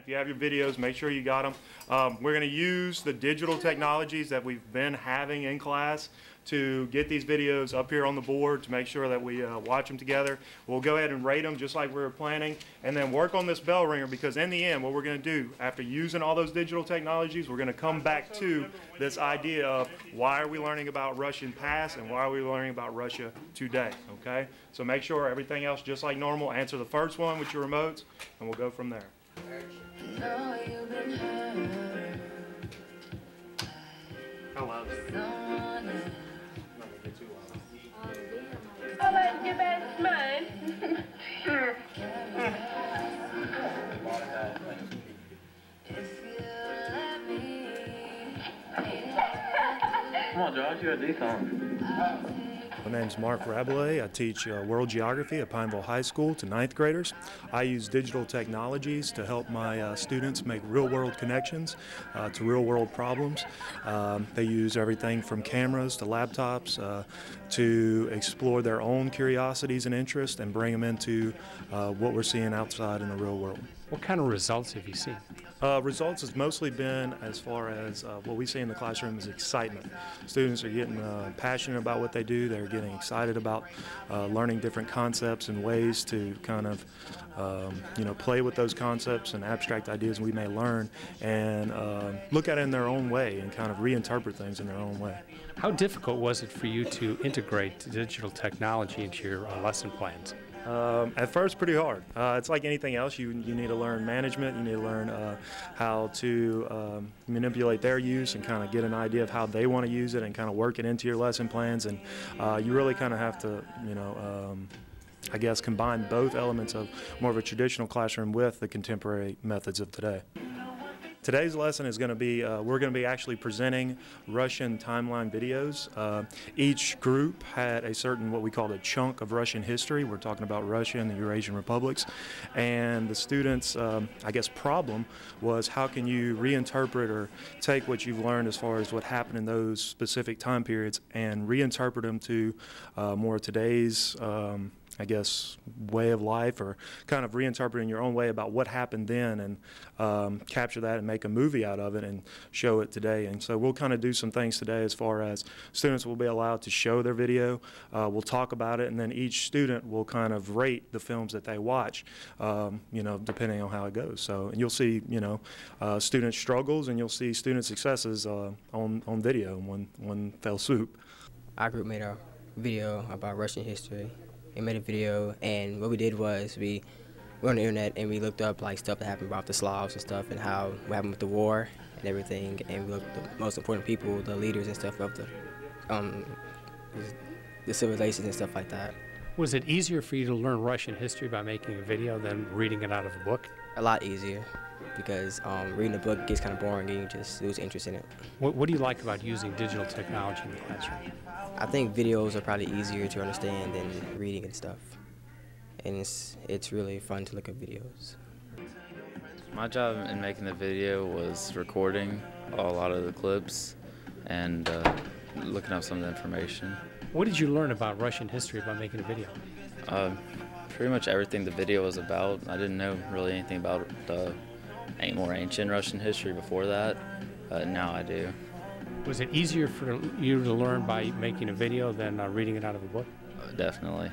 If you have your videos, make sure you got them. We're going to use the digital technologies that we've been having in class to get these videos up here on the board to make sure that we watch them together. We'll go ahead and rate them just like we were planning, and then work on this bell ringer, because in the end what we're going to do after using all those digital technologies, we're going to come back to this idea of why are we learning about Russian past and why are we learning about Russia today, okay? So make sure everything else just like normal. Answer the first one with your remotes and we'll go from there. How loud is it? Oh, let's get back to mine. Come on, Josh, you gotta do something. My name's Mark Rabelais. I teach world geography at Pineville High School to 9th graders. I use digital technologies to help my students make real-world connections to real-world problems. They use everything from cameras to laptops to explore their own curiosities and interests and bring them into what we're seeing outside in the real world. What kind of results have you seen? Results has mostly been, as far as what we see in the classroom, is excitement. Students are getting passionate about what they do. They're getting excited about learning different concepts and ways to kind of play with those concepts and abstract ideas we may learn and look at it in their own way and kind of reinterpret things in their own way. How difficult was it for you to integrate digital technology into your lesson plans? At first, pretty hard. It's like anything else. You need to learn management. You need to learn how to manipulate their use and kind of get an idea of how they want to use it and kind of work it into your lesson plans. And you really kind of have to, I guess, combine both elements of more of a traditional classroom with the contemporary methods of today. Today's lesson is going to be, we're going to be actually presenting Russian timeline videos. Each group had a certain, what we call a chunk of Russian history. We're talking about Russia and the Eurasian republics. And the students, I guess, problem was how can you reinterpret or take what you've learned as far as what happened in those specific time periods and reinterpret them to more of today's I guess, way of life, or kind of reinterpreting your own way about what happened then and capture that and make a movie out of it and show it today. And so we'll kind of do some things today as far as students will be allowed to show their video. We'll talk about it, and then each student will kind of rate the films that they watch, depending on how it goes. So and you'll see, student struggles and you'll see student successes on video in one fell swoop. Our group made a video about Russian history. We made a video, and what we did was we were on the internet and we looked up like stuff that happened about the Slavs and stuff and what happened with the war and everything, and we looked at the most important people, the leaders and stuff of the civilizations and stuff like that. Was it easier for you to learn Russian history by making a video than reading it out of a book? A lot easier, because reading a book gets kind of boring and you just lose interest in it. What do you like about using digital technology in the classroom? I think videos are probably easier to understand than reading and stuff. And it's really fun to look at videos. My job in making the video was recording a lot of the clips and looking up some of the information. What did you learn about Russian history by making a video? Pretty much everything the video was about. I didn't know really anything about more ancient Russian history before that, but now I do. Was it easier for you to learn by making a video than reading it out of a book? Definitely.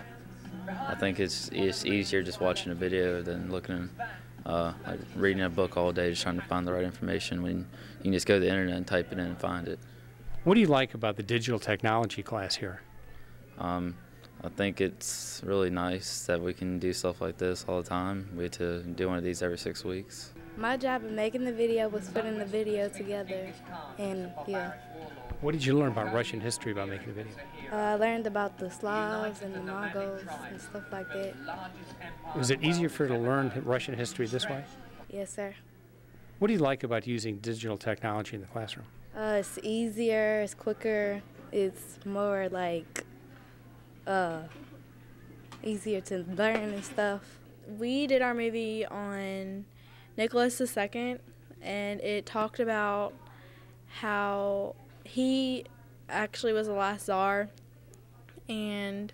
I think it's easier just watching a video than looking, like reading a book all day, just trying to find the right information when you can just go to the internet and type it in and find it. What do you like about the digital technology class here? I think it's really nice that we can do stuff like this all the time. We get to do one of these every 6 weeks. My job in making the video was putting the video together, and yeah. What did you learn about Russian history by making the video? I learned about the Slavs and the Mongols and stuff like that. Was it easier for you to learn Russian history this way? Yes, sir. What do you like about using digital technology in the classroom? It's easier, it's quicker, it's more like easier to learn and stuff. We did our movie on Nicholas II, and it talked about how he actually was the last czar and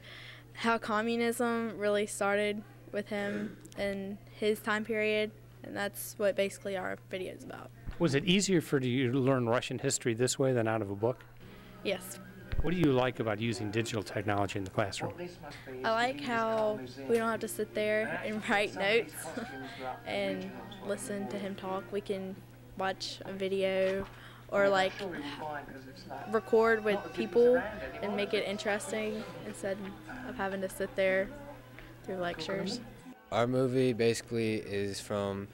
how communism really started with him in his time period. And that's what basically our video is about. Was it easier for you to learn Russian history this way than out of a book? Yes. What do you like about using digital technology in the classroom? I like how we don't have to sit there and write notes and listen to him talk. We can watch a video or like record with people and make it interesting instead of having to sit there through lectures. Our movie basically is from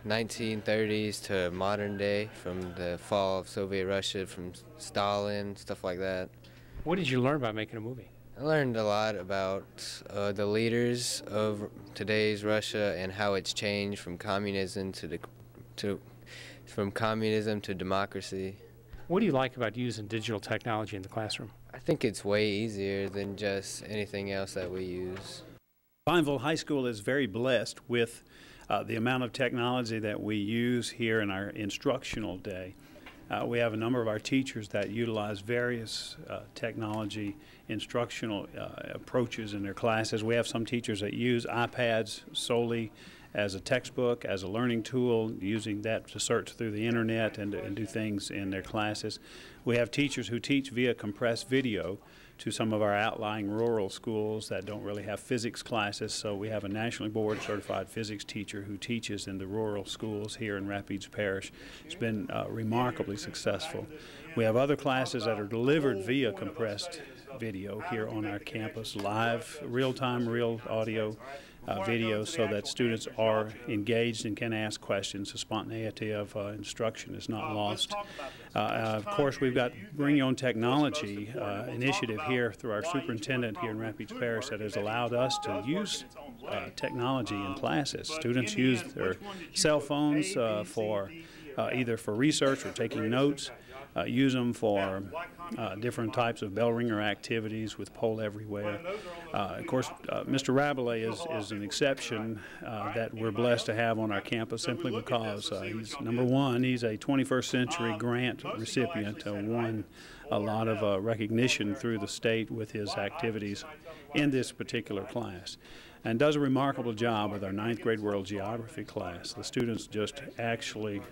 1930s to modern day, from the fall of Soviet Russia, from Stalin, stuff like that. What did you learn by making a movie? I learned a lot about the leaders of today's Russia and how it's changed from communism to democracy. What do you like about using digital technology in the classroom? I think it's way easier than just anything else that we use. Pineville High School is very blessed with the amount of technology that we use here in our instructional day. We have a number of our teachers that utilize various technology instructional approaches in their classes. We have some teachers that use iPads solely as a textbook, as a learning tool, using that to search through the internet and do things in their classes. We have teachers who teach via compressed video to some of our outlying rural schools that don't really have physics classes, so we have a nationally board certified physics teacher who teaches in the rural schools here in Rapides Parish. It's been remarkably successful. We have other classes that are delivered via compressed video here on our campus, live, real-time, real audio video, so that students are engaged and can ask questions. The spontaneity of instruction is not lost. Of course, we've got Bring Your Own Technology initiative here through our superintendent here in Rapides Parish that has allowed us to use technology in classes. Students use their cell phones for either for research or taking notes. Use them for different types of bell ringer activities with Poll Everywhere. Of course, Mr. Rabelais is an exception that we're blessed to have on our campus simply because he's, number one, he's a 21st century grant recipient, won a lot of recognition through the state with his activities in this particular class, and does a remarkable job with our 9th grade world geography class. The students just actually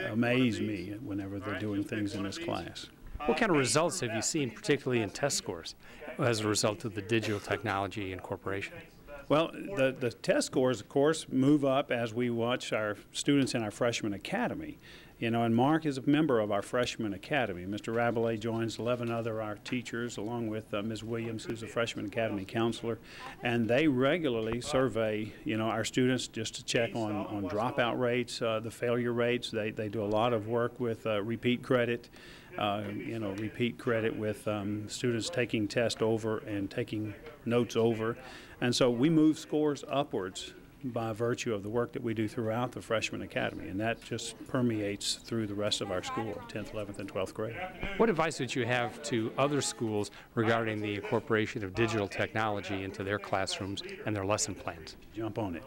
amaze me whenever they're doing things in this class. What kind of results have you seen, particularly in test scores, as a result of the digital technology incorporation? Well, the test scores, of course, move up as we watch our students in our freshman academy. You know, and Mark is a member of our freshman academy. Mr. Rabelais joins 11 other our teachers, along with Ms. Williams, who's a freshman academy counselor, and they regularly survey, you know, our students just to check on dropout rates, the failure rates. They do a lot of work with repeat credit. Repeat credit with students taking tests over and taking notes over. And so we move scores upwards by virtue of the work that we do throughout the freshman academy, and that just permeates through the rest of our school, 10th, 11th, and 12th grade. What advice would you have to other schools regarding the incorporation of digital technology into their classrooms and their lesson plans? Jump on it.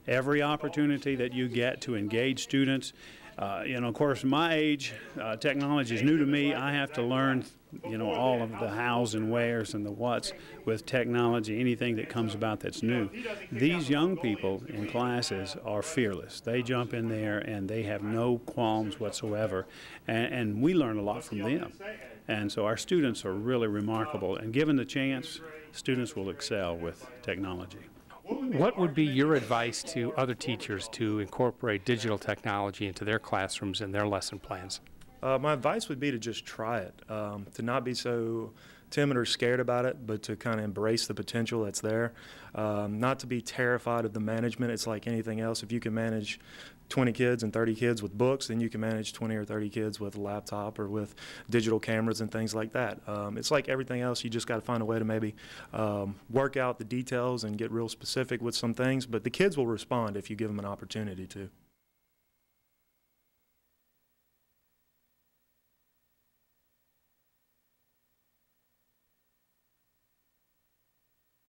Every opportunity that you get to engage students, of course, my age, technology is new to me. I have to learn, all of the hows and wheres and the whats with technology, anything that comes about that's new. These young people in classes are fearless. They jump in there and they have no qualms whatsoever, and we learn a lot from them. And so our students are really remarkable, and given the chance, students will excel with technology. What would be your advice to other teachers to incorporate digital technology into their classrooms and their lesson plans? My advice would be to just try it, to not be so timid or scared about it, but to kind of embrace the potential that's there, not to be terrified of the management. It's like anything else. If you can manage 20 kids and 30 kids with books, then you can manage 20 or 30 kids with a laptop or with digital cameras and things like that. It's like everything else. You just got to find a way to maybe work out the details and get real specific with some things, but the kids will respond if you give them an opportunity to.